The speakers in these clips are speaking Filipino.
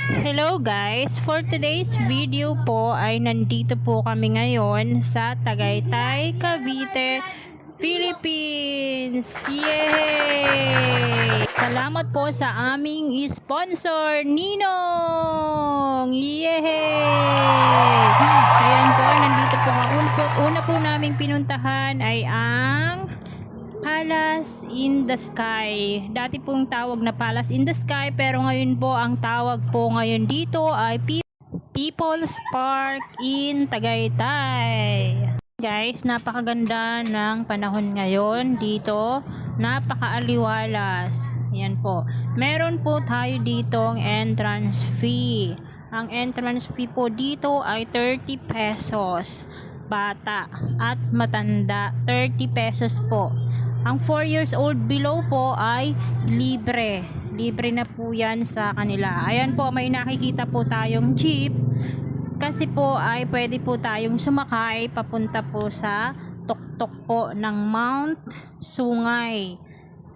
Hello guys! For today's video po ay nandito po kami ngayon sa Tagaytay, Cavite, Philippines! Yay! Salamat po sa aming sponsor, Ninong! Yay! Ayan po, nandito po ang una po naming pinuntahan ay ang Palace in the Sky. Dati pong tawag na Palace in the Sky, pero ngayon po ang tawag po ngayon dito ay People's Park in Tagaytay. Guys, napakaganda ng panahon ngayon dito. Napakaaliwalas. Yan po. Meron po tayo ditong entrance fee. Ang entrance fee po dito ay 30 pesos. Bata at matanda, 30 pesos po. Ang 4 years old below po ay libre. Libre na po yan sa kanila. Ayan po, may nakikita po tayong jeep. Kasi po ay pwede po tayong sumakay papunta po sa tuktok po ng Mount Sungay.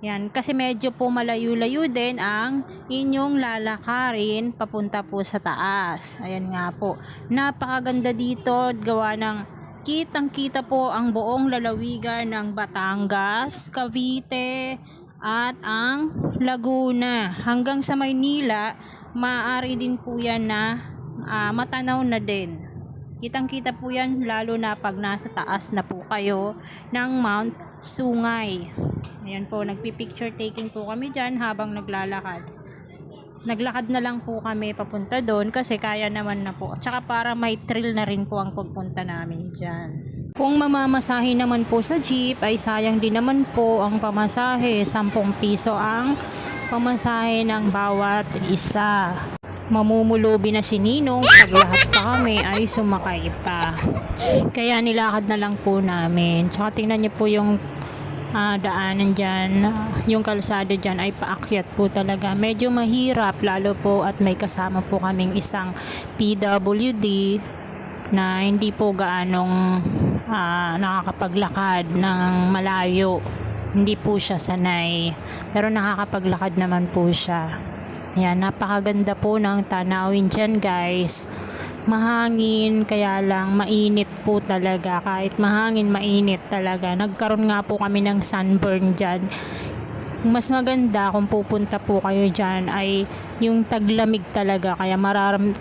Yan, kasi medyo po malayo-layo din ang inyong lalakarin papunta po sa taas. Ayan nga po. Napakaganda dito, gawa ng kitang-kita po ang buong lalawigan ng Batangas, Cavite, at ang Laguna. Hanggang sa Maynila, maaari din po yan na matanaw na din. Kitang-kita po yan lalo na pag nasa taas na po kayo ng Mount Sungay. Ayan po, nagpi-picture taking po kami dyan habang naglalakad. Naglakad na lang po kami papunta doon kasi kaya naman na po. Tsaka para may thrill na rin po ang pagpunta namin dyan. Kung mamamasahe naman po sa jeep ay sayang din naman po ang pamasahe. 10 piso ang pamasahe ng bawat isa. Mamumulubi na si Ninong pag lahat pa kami ay sumakay pa. Kaya nilakad na lang po namin. Tsaka tingnan niyo po yung daanan dyan, yung kalsada dyan ay paakyat po talaga. Medyo mahirap lalo po at may kasama po kaming isang PWD na hindi po gaanong nakakapaglakad ng malayo. Hindi po siya sanay, pero nakakapaglakad naman po siya. Yan, napakaganda po ng tanawin dyan guys. Mahangin, kaya lang mainit po talaga. Kahit mahangin, mainit talaga. Nagkaroon nga po kami ng sunburn dyan. Mas maganda kung pupunta po kayo dyan ay yung taglamig talaga. Kaya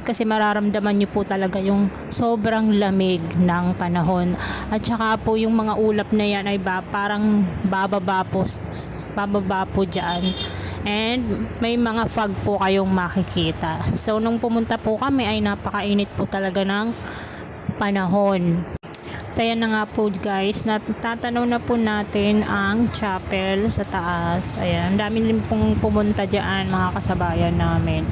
kasi mararamdaman nyo po talaga yung sobrang lamig ng panahon. At saka po yung mga ulap na yan ay parang bababa po dyan. And may mga fog po kayong makikita. So nung pumunta po kami ay napakainit po talaga ng panahon. Kaya na nga po guys, natatanaw na po natin ang chapel sa taas. Ayan, ang dami din pong pumunta dyan mga kasabayan namin.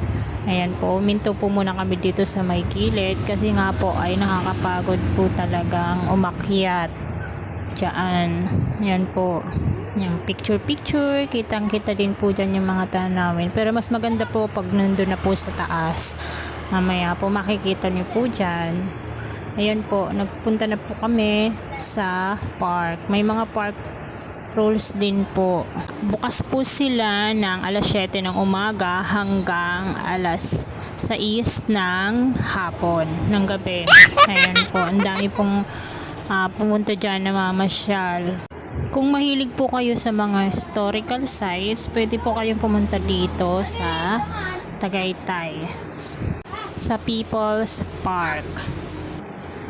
Ayan po, minto po muna kami dito sa may kilid kasi nga po ay nakakapagod po talagang umakyat dyan. Ayan po. Yung picture kitang kita din po dyan yung mga tanawin, pero mas maganda po pag nandun na po sa taas. Mamaya po makikita niyo po dyan. Ayan po, nagpunta na po kami sa park. May mga park rules din po. Bukas po sila ng alas 7 ng umaga hanggang alas 6 ng hapon, ng gabi. Ayan po, ang dami pong pumunta dyan na mamasyal. Kung mahilig po kayo sa mga historical sites, pwede po kayong pumunta dito sa Tagaytay, sa People's Park.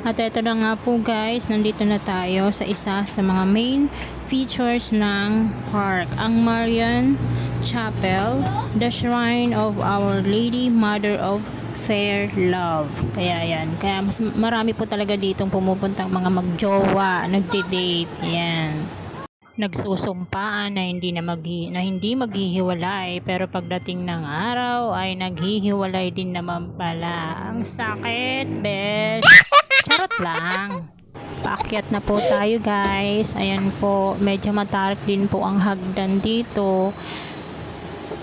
At ito na nga po guys, nandito na tayo sa isa sa mga main features ng park, ang Marian Chapel, the shrine of Our Lady Mother of Fair Love. Kaya yan, kaya mas marami po talaga ditong pumupuntang mga magjowa, nagde-date, yan. Nagsusumpaan na hindi maghihiwalay, pero pagdating ng araw ay naghihiwalay din naman pala. Ang sakit, besh. Charot lang. Paakyat na po tayo guys. Ayan po, medyo matarik din po ang hagdan dito.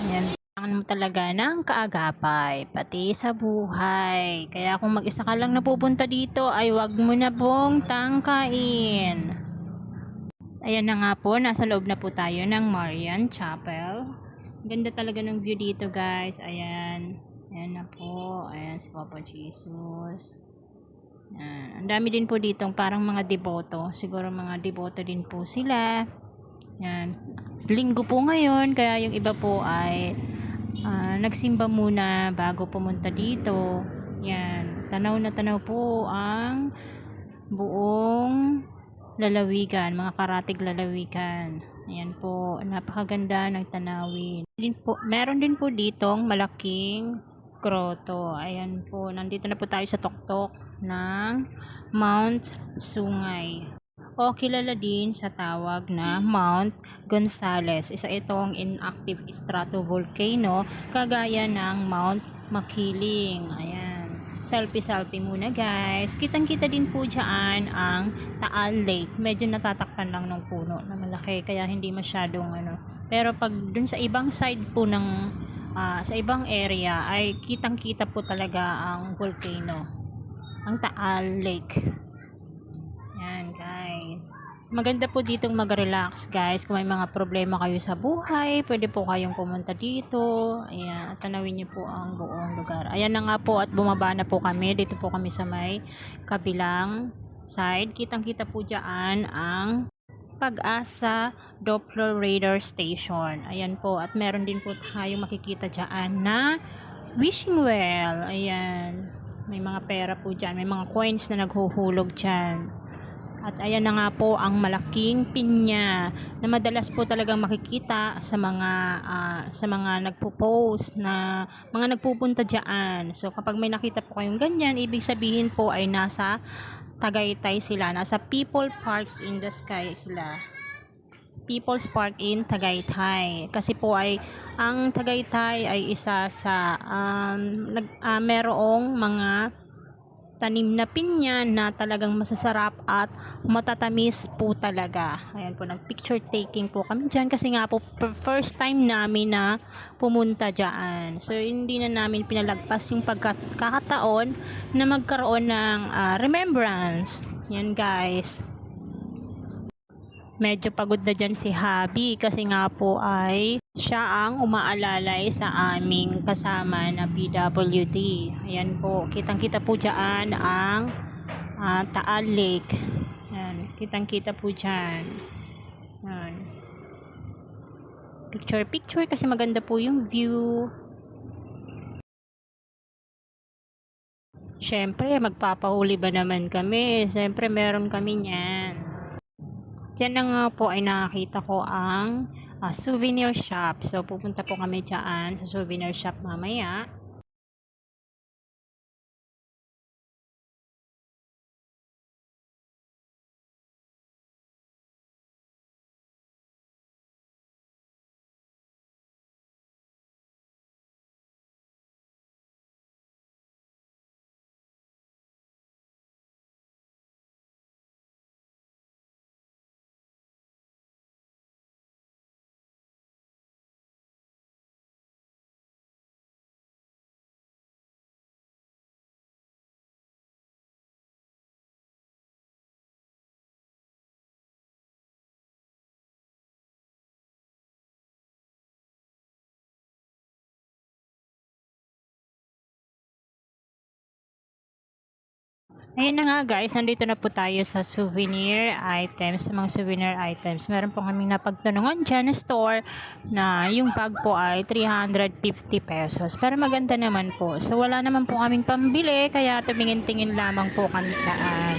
Ayan, kailangan mo talaga ng kaagapay, pati sa buhay. Kaya kung mag-isa ka lang napupunta dito, ay wag mo na pong tangkain. Ayan na nga po, nasa loob na po tayo ng Marian Chapel. Ganda talaga ng view dito guys. Ayan. Ayan na po. si Papa Jesus. Yan. Ang dami din po ditong parang mga deboto. Siguro mga deboto din po sila. Yan. Linggo po ngayon, kaya yung iba po ay nagsimba muna bago pumunta dito. Yan. Tanaw na tanaw po ang buong lalawigan, mga karatig lalawigan. Ayan po, napakaganda ng tanawin. Meron din po ditong malaking grotto. Ayan po, nandito na po tayo sa tuktok ng Mount Sungay. O kilala din sa tawag na Mount Gonzales. Isa itong inactive stratovolcano kagaya ng Mount Makiling. Ayan. Selfie muna guys. Kitang-kita din po dyan ang Taal Lake. Medyo natatakpan lang ng puno na malaki kaya hindi masyadong ano. Pero pag dun sa ibang side po ng sa ibang area ay kitang-kita po talaga ang volcano. Ang Taal Lake. Yan guys. Maganda po ditong mag-relax guys. Kung may mga problema kayo sa buhay, pwede po kayong pumunta dito. Ayan, at tanawin niyo po ang buong lugar. Ayan na nga po at bumaba na po kami. Dito po kami sa may kabilang side. Kitang-kita po dyan ang Pag-asa Doppler Radar Station. Ayan po. At meron din po tayong makikita dyan na wishing well. Ayan. May mga pera po dyan. May mga coins na naghuhulog dyan. At ayan na nga po ang malaking pinya na madalas po talagang makikita sa mga nagpo-post na mga nagpupunta diyan. So kapag may nakita po kayong ganyan, ibig sabihin po ay nasa Tagaytay sila, nasa People Parks in the Sky sila. People's Park in Tagaytay. Kasi po ay ang Tagaytay ay isa sa merong mga tanim na pinya na talagang masasarap at matatamis po talaga. Ayan po, nag-picture taking po kami dyan kasi nga po first time namin na pumunta dyan. So hindi na namin pinalagpas yung pagkakataon na magkaroon ng remembrance. Yan guys. Medyo pagod na dyan si Habi kasi nga po ay siya ang umaalalay sa aming kasama na PWD. Ayan po, kitang-kita po dyan ang Taal Lake. Ayan, kitang-kita po dyan. Ayan. Picture kasi maganda po yung view. Siyempre, magpapahuli ba naman kami? Siyempre, meron kami niyan. Diyan na nga po ay nakakita ko ang souvenir shop. So, pupunta po kami dyan sa souvenir shop mamaya. Ayun na nga guys, nandito na po tayo sa souvenir items, sa mga souvenir items. Meron po kaming napagtanungan dyan na store na yung bag po ay 350 pesos. Pero maganda naman po. So wala naman po kaming pambili, kaya tumingin-tingin lamang po kami dyan.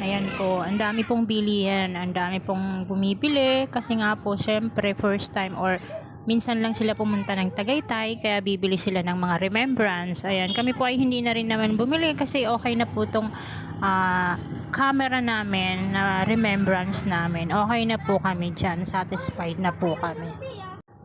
Ayan po, ang dami pong bilihan, ang dami pong bumibili kasi nga po syempre first time or minsan lang sila pumunta ng Tagaytay kaya bibili sila ng mga remembrance. Ayan, kami po ay hindi na rin naman bumili kasi okay na po tong camera namin na remembrance namin. Okay na po kami dyan, satisfied na po kami.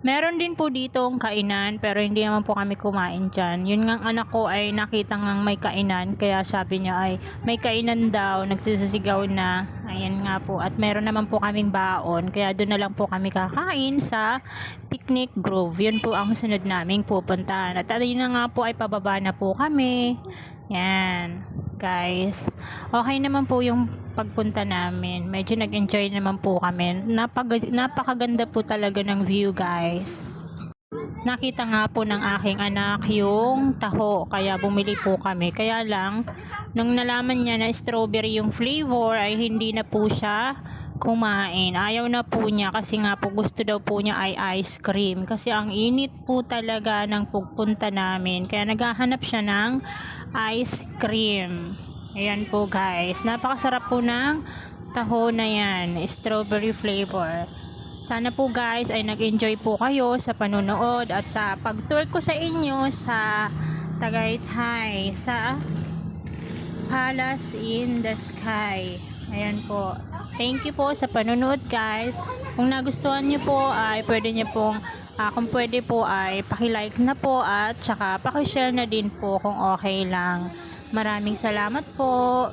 Meron din po ditong kainan pero hindi naman po kami kumain dyan. Yun nga anak ko ay nakita ngang may kainan kaya sabi niya ay may kainan daw, nagsisisigaw na. Ayan nga po at meron naman po kaming baon kaya doon na lang po kami kakain sa Picnic Grove. Yun po ang sunod naming pupuntahan. At ayun na nga po ay pababa na po kami. Yan guys, okay naman po yung pagpunta namin, medyo nag-enjoy naman po kami. Napakaganda po talaga ng view guys. nakita nga po ng aking anak yung taho, kaya bumili po kami. Kaya lang, nung nalaman niya na strawberry yung flavor, ay hindi na po siya kumain. Ayaw na po niya kasi nga po gusto daw po niya ay ice cream. Kasi ang init po talaga ng pagpunta namin. Kaya naghahanap siya ng ice cream. Ayan po guys. Napakasarap po ng taho na yan. Strawberry flavor. Sana po guys ay nag-enjoy po kayo sa panonood at sa pag-tour ko sa inyo sa Tagaytay sa Palace in the Sky. Ayan po. Thank you po sa panonood guys. Kung nagustuhan niyo po ay pwede niyo pong kung pwede po ay paki-like na po at saka paki-share na din po kung okay lang. Maraming salamat po.